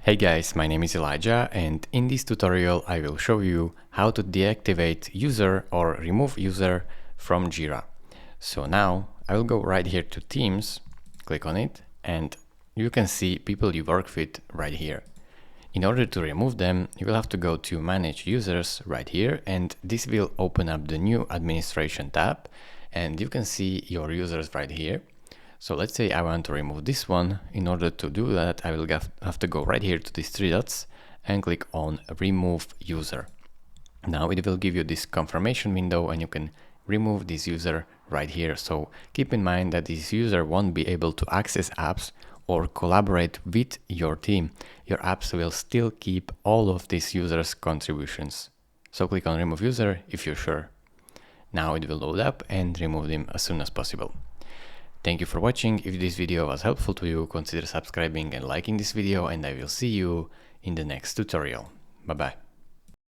Hey guys, my name is Elijah, and in this tutorial I will show you how to deactivate user or remove user from Jira. So now I will go right here to Teams, click on it, and you can see people you work with right here. In order to remove them, you will have to go to Manage Users right here, and this will open up the new Administration tab, and you can see your users right here. So let's say I want to remove this one. In order to do that, I will have to go right here to these three dots and click on Remove User. Now it will give you this confirmation window and you can remove this user right here. So keep in mind that this user won't be able to access apps or collaborate with your team. Your apps will still keep all of these users' contributions. So click on Remove User if you're sure. Now it will load up and remove them as soon as possible. Thank you for watching. If this video was helpful to you, consider subscribing and liking this video, and I will see you in the next tutorial. Bye bye.